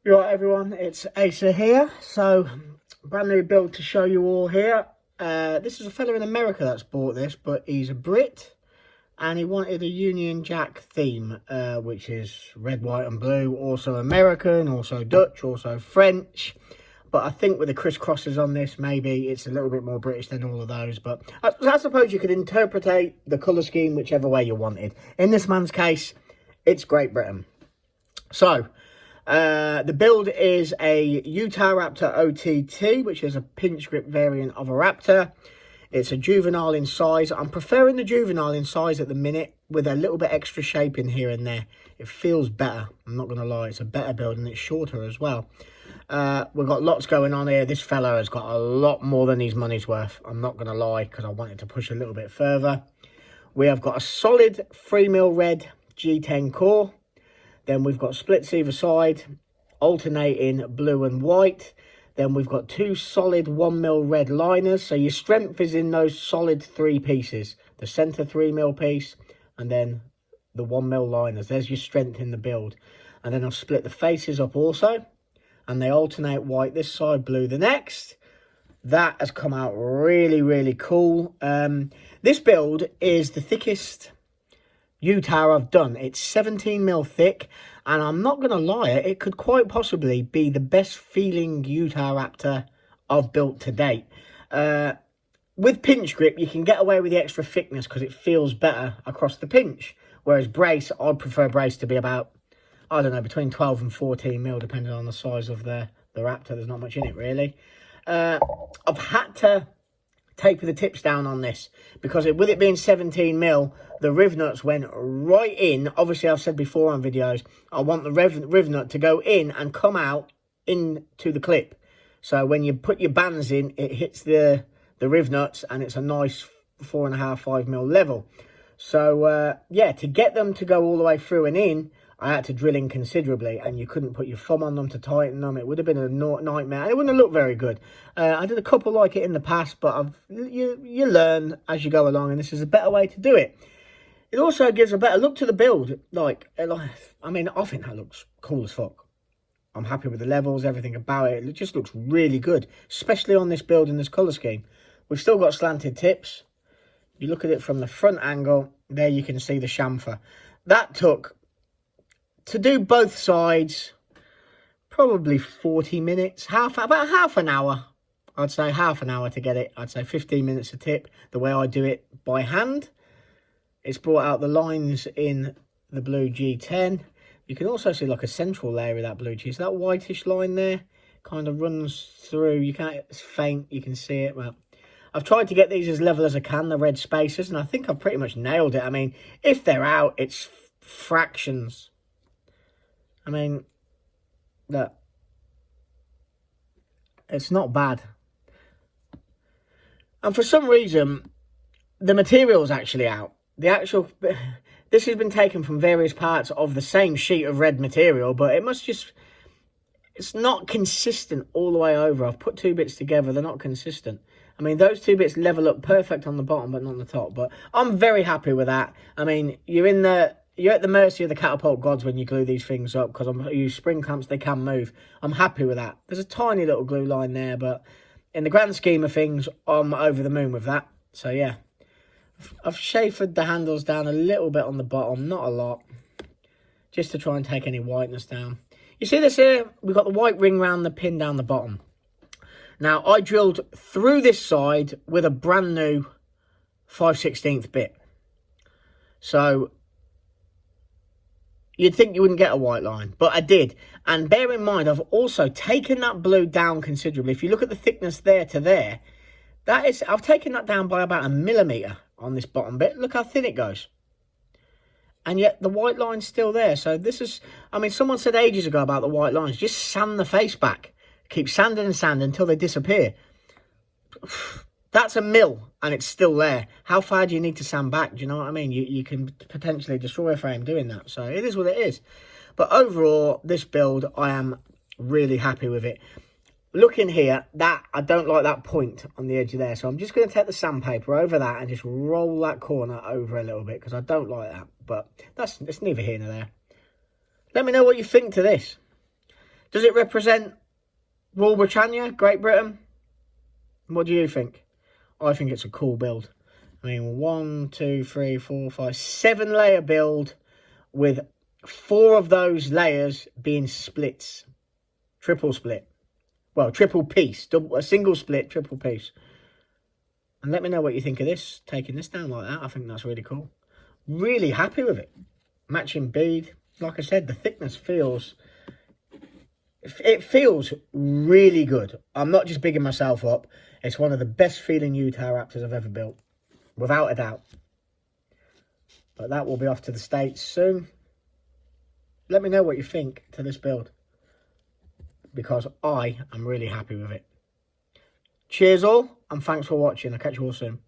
Right everyone, it's Asa here. So, brand new build to show you all here. This is a fella in America that's bought this, but he's a Brit and he wanted a Union Jack theme, which is red, white and blue. Also American, also Dutch, also French. But I think with the crisscrosses on this, maybe it's a little bit more British than all of those. But I suppose you could interpret the colour scheme whichever way you wanted. In this man's case, it's Great Britain. So, the build is a Utahraptor OTT, which is a pinch grip variant of a Raptor. It's a juvenile in size. I'm preferring the juvenile in size at the minute with a little bit extra shape in here and there. It feels better, I'm not going to lie. It's a better build and it's shorter as well. We've got lots going on here. This fella has got a lot more than his money's worth. I'm not going to lie because I wanted to push a little bit further. We have got a solid 3mm red G10 core. Then we've got splits either side, alternating blue and white. Then we've got two solid 1mm red liners. So your strength is in those solid three pieces. The centre 3mm piece and then the 1mm liners. There's your strength in the build. And then I've split the faces up also. And they alternate white this side, blue the next. That has come out really, really cool. This build is the thickest Utah I've done. It's 17mm thick, and I'm not going to lie, it could quite possibly be the best feeling Utahraptor I've built to date. With pinch grip, you can get away with the extra thickness because it feels better across the pinch. Whereas brace, I'd prefer brace to be about, I don't know, between 12 and 14mm, depending on the size of the Raptor. There's not much in it, really. I've had to taper the tips down on this because with it being 17mm, the riv nuts went right in. Obviously, I've said before on videos, I want the riv nut to go in and come out into the clip. So when you put your bands in, it hits the riv nuts and it's a nice 4.5, 5mm level. So yeah, to get them to go all the way through and in, I had to drill in considerably, and you couldn't put your thumb on them to tighten them. It would have been a nightmare. It wouldn't have looked very good. I did a couple like it in the past, but you learn as you go along, and this is a better way to do it. It also gives a better look to the build. I mean, I think that looks cool as fuck. I'm happy with the levels, everything about it. It just looks really good, especially on this build and this colour scheme. We've still got slanted tips. You look at it from the front angle, there you can see the chamfer. That took, to do both sides, probably 40 minutes, about half an hour. I'd say half an hour to get it. I'd say 15 minutes a tip, the way I do it by hand. It's brought out the lines in the blue G10. You can also see like a central layer of that blue G. So that whitish line there kind of runs through. You can't, it's faint, you can see it. Well, I've tried to get these as level as I can, the red spaces, and I think I've pretty much nailed it. I mean, if they're out, it's fractions. I mean, look, it's not bad. And for some reason, the material's actually out. This has been taken from various parts of the same sheet of red material, but it must just, it's not consistent all the way over. I've put two bits together, they're not consistent. I mean, those two bits level up perfect on the bottom, but not on the top. But I'm very happy with that. I mean, you're at the mercy of the catapult gods when you glue these things up, because I use spring clamps, they can move. I'm happy with that. There's a tiny little glue line there, but in the grand scheme of things, I'm over the moon with that. So yeah, I've chamfered the handles down a little bit on the bottom, not a lot, just to try and take any whiteness down. You see this here? We've got the white ring round the pin down the bottom. Now, I drilled through this side with a brand new 5/16 bit. So you'd think you wouldn't get a white line, but I did. And bear in mind, I've also taken that blue down considerably. If you look at the thickness there to there, I've taken that down by about 1mm on this bottom bit. Look how thin it goes. And yet the white line's still there. So this is, I mean, someone said ages ago about the white lines, just sand the face back. Keep sanding and sanding until they disappear. That's a mil and it's still there. How far do you need to sand back? Do you know what I mean? You can potentially destroy a frame doing that. So it is what it is. But overall, this build, I am really happy with it. Looking here, that I don't like that point on the edge of there. So I'm just going to take the sandpaper over that and just roll that corner over a little bit because I don't like that. But it's neither here nor there. Let me know what you think to this. Does it represent Rule Britannia, Great Britain? What do you think? I think it's a cool build. I mean, 1, 2, 3, 4, 5, 7 layer build with 4 of those layers being splits. Triple split. Well, triple piece. A single split, triple piece. And let me know what you think of this. Taking this down like that, I think that's really cool. Really happy with it. Matching bead. Like I said, the thickness feels... It feels really good. I'm not just bigging myself up. It's one of the best feeling Utahraptors I've ever built. Without a doubt. But that will be off to the States soon. Let me know what you think to this build. Because I am really happy with it. Cheers all, and thanks for watching. I'll catch you all soon.